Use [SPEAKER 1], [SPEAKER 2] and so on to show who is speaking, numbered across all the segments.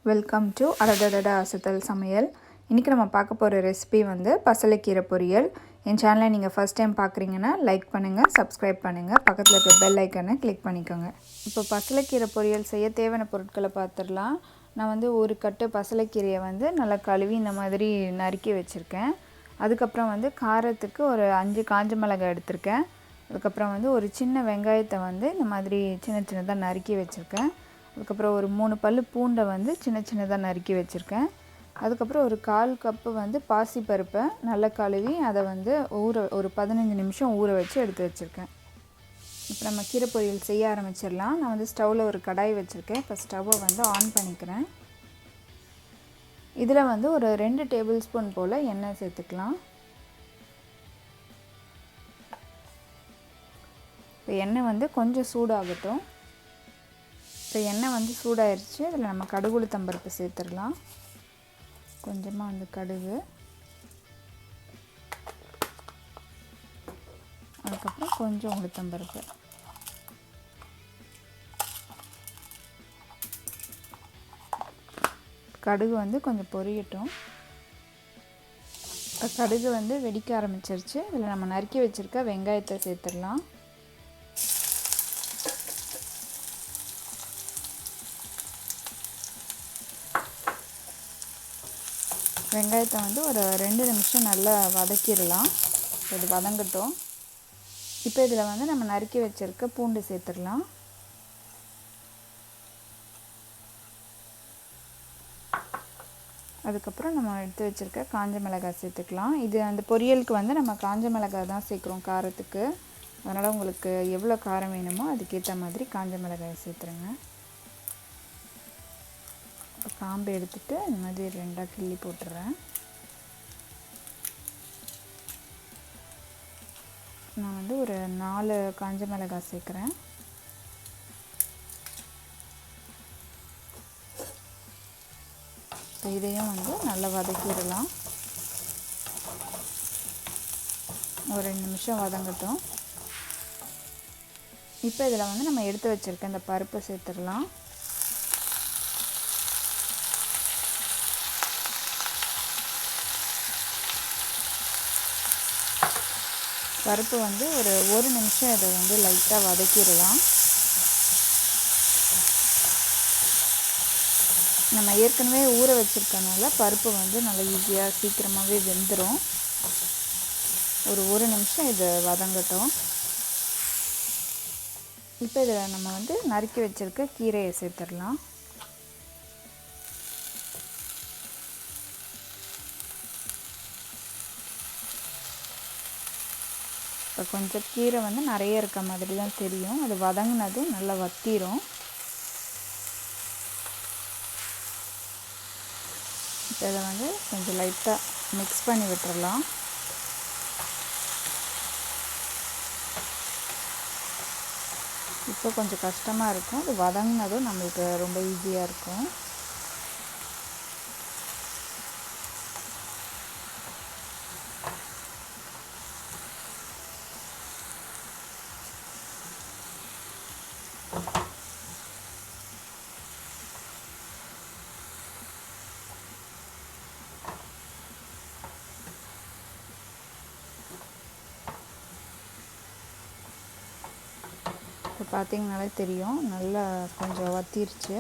[SPEAKER 1] Welcome to அடடடா அசத்தல் சமையல். இன்றைக்கி நம்ம பார்க்க போகிற ரெசிபி வந்து பசலைக்கீரை பொரியல். என் சேனலை நீங்கள் ஃபஸ்ட் டைம் பார்க்குறீங்கன்னா லைக் பண்ணுங்கள், சப்ஸ்கிரைப் பண்ணுங்கள், பக்கத்தில் இருக்க பெல் ஐக்கனை கிளிக் பண்ணிக்கோங்க. இப்போ பசலைக்கீரை பொரியல் செய்ய தேவையான பொருட்களை பார்த்துடலாம். நான் வந்து ஒரு கட்டு பசலைக்கீரையை வந்து நல்லா கழுவி இந்த மாதிரி நறுக்கி வச்சுருக்கேன். அதுக்கப்புறம் வந்து காரத்துக்கு ஒரு 5 காஞ்ச மிளகாய் எடுத்திருக்கேன். அதுக்கப்புறம் வந்து ஒரு சின்ன வெங்காயத்தை வந்து இந்த மாதிரி சின்ன சின்னதாக நறுக்கி வச்சுருக்கேன். அதுக்கப்புறம் ஒரு 3 பல் பூண்டை வந்து சின்ன சின்னதாக நறுக்கி வச்சுருக்கேன். அதுக்கப்புறம் ஒரு 1/4 கப்பு வந்து பாசிப்பருப்பை நல்லா கழுவி அதை வந்து ஒரு 15 நிமிஷம் ஊற வச்சு எடுத்து வச்சுருக்கேன். இப்போ நம்ம கீரை பொரியல் செய்ய ஆரம்பிச்சிடலாம். நான் வந்து ஸ்டவ்வில் ஒரு கடாய் வச்சுருக்கேன். இப்போ ஸ்டவ்வை வந்து ஆன் பண்ணிக்கிறேன். இதில் வந்து ஒரு 2 டேபிள் ஸ்பூன் போல் எண்ணெய் சேர்த்துக்கலாம். இப்போ எண்ணெய் வந்து கொஞ்சம் சூடாகட்டும். இப்போ எண்ணெய் வந்து சூடாயிருச்சு. இதில் நம்ம கடுகு உளுத்தம்பருப்பு சேர்த்துடலாம். கொஞ்சமாக வந்து கடுகு, அதுக்கப்புறம் கொஞ்சம் உளுத்தம்பருப்பு. கடுகு வந்து கொஞ்சம் பொரியட்டும். இப்போ கடுகு வந்து வெடிக்க ஆரம்பிச்சிருச்சு. இதில் நம்ம நறுக்கி வச்சுருக்க வெங்காயத்தை சேர்த்துடலாம். வெங்காயத்தை வந்து ஒரு 2 நிமிஷம் நல்லா வதக்கிடலாம். இது வதங்கட்டும். இப்போ இதில் வந்து நம்ம நறுக்கி வச்சுருக்க பூண்டு சேர்த்துடலாம். அதுக்கப்புறம் நம்ம எடுத்து வச்சுருக்க காஞ்ச மிளகாய் சேர்த்துக்கலாம். இது அந்த பொரியலுக்கு வந்து நம்ம காஞ்ச மிளகாய் தான் சேர்க்குறோம் காரத்துக்கு. அதனால் உங்களுக்கு எவ்வளோ காரம் வேணுமோ அதுக்கேற்ற மாதிரி காஞ்ச மிளகாயை சேர்த்துருங்க. காம்பு எடுத்துகிட்டு இந்த மாதிரி 2ஆக கிள்ளி போட்டுறேன். நான் வந்து ஒரு 4 காஞ்ச மிளகாய் சேர்க்குறேன். இப்போ இதையும் வந்து நல்லா வதக்கிடலாம். ஒரு 2 நிமிஷம் வதங்கட்டும். இப்போ இதில் வந்து நம்ம எடுத்து வச்சுருக்க இந்த பருப்பை சேர்த்துடலாம். பருப்பு வந்து ஒரு நிமிஷம் இதை வந்து லைட்டாக வதக்கிடலாம். நம்ம ஏற்கனவே ஊற வச்சுருக்கனால பருப்பு வந்து நல்லா ஈஸியாக சீக்கிரமாகவே வெந்துடும். ஒரு நிமிஷம் இது வதங்கட்டும். இப்போ இதில் நம்ம வந்து நறுக்கி வச்சுருக்க கீரையை சேர்த்துடலாம். இப்போ கொஞ்சம் கீரை வந்து நிறைய இருக்க மாதிரி தான் தெரியும். அது வதங்கினதும் நல்லா வத்திரும். இப்போ இதை வந்து கொஞ்சம் லைட்டாக மிக்ஸ் பண்ணி விட்டுறலாம். இப்போ கொஞ்சம் கஷ்டமாக இருக்கும். அது வதங்கினதும் நம்மளுக்கு ரொம்ப ஈஸியாக இருக்கும். இப்போ பார்த்திங்கனாலே தெரியும், நல்லா கொஞ்சம் வத்திருச்சு.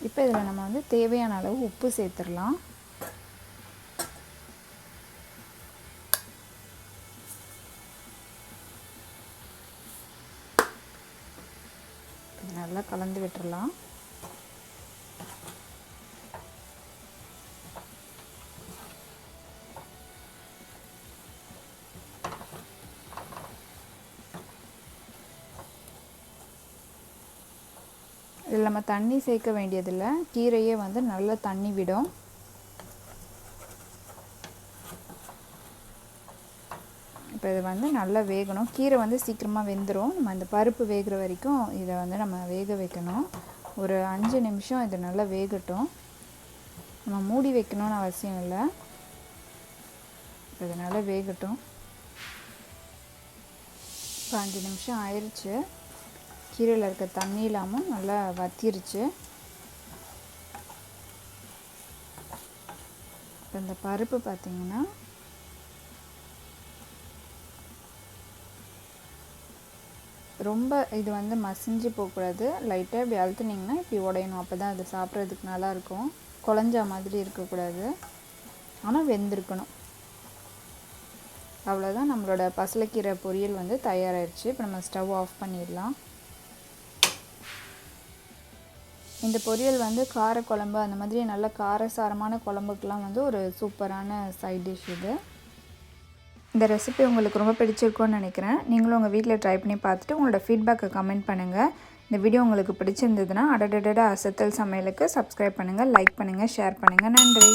[SPEAKER 1] இப்போ இதில் நம்ம வந்து தேவையான அளவு உப்பு சேர்த்துடலாம். நல்லா கலந்து விட்டுறலாம். இதில் நம்ம தண்ணி சேர்க்க வேண்டியதில்லை. கீரையே வந்து நல்லா தண்ணி விடும். இப்போ இது வந்து நல்லா வேகணும். கீரை வந்து சீக்கிரமாக வெந்துடும். நம்ம இந்த பருப்பு வேகிற வரைக்கும் இதை வந்து நம்ம வேக வைக்கணும். ஒரு 5 நிமிஷம் இது நல்லா வேகட்டும். நம்ம மூடி வைக்கணும்னு அவசியம் இல்லை. இது நல்லா வேகட்டும். இப்போ 5 நிமிஷம் ஆயிடுச்சு. கீரையில் இருக்க தண்ணி இல்லாமல் நல்லா வத்திருச்சு. இப்போ இந்த பருப்பு பார்த்திங்கன்னா ரொம்ப இது வந்து மசிஞ்சு போகக்கூடாது. லைட்டாக இப்படி அழுத்துனிங்கன்னா இப்படி உடையணும். அப்போ தான் அது சாப்பிட்றதுக்கு நல்லாயிருக்கும். குழஞ்சா மாதிரி இருக்கக்கூடாது, ஆனால் வெந்திருக்கணும். அவ்வளோதான், நம்மளோட பசலைக்கீரை பொரியல் வந்து தயாராகிடுச்சு. இப்போ நம்ம ஸ்டவ் ஆஃப் பண்ணிடலாம். இந்த பொரியல் வந்து காரக்குழம்பு அந்த மாதிரி நல்ல காரசாரமான குழம்புக்கெலாம் வந்து ஒரு சூப்பரான சைட் டிஷ் இது. இந்த ரெசிபி உங்களுக்கு ரொம்ப பிடிச்சிருக்கும்னு நினைக்கிறேன். நீங்களும் உங்கள் வீட்டில் ட்ரை பண்ணி பார்த்துட்டு உங்களோட ஃபீட்பேக்கை கமெண்ட் பண்ணுங்கள். இந்த வீடியோ உங்களுக்கு பிடிச்சிருந்ததுன்னா அடடடா அசத்தல் சமையலுக்கு சப்ஸ்கிரைப் பண்ணுங்கள், லைக் பண்ணுங்கள், ஷேர் பண்ணுங்கள். நன்றி.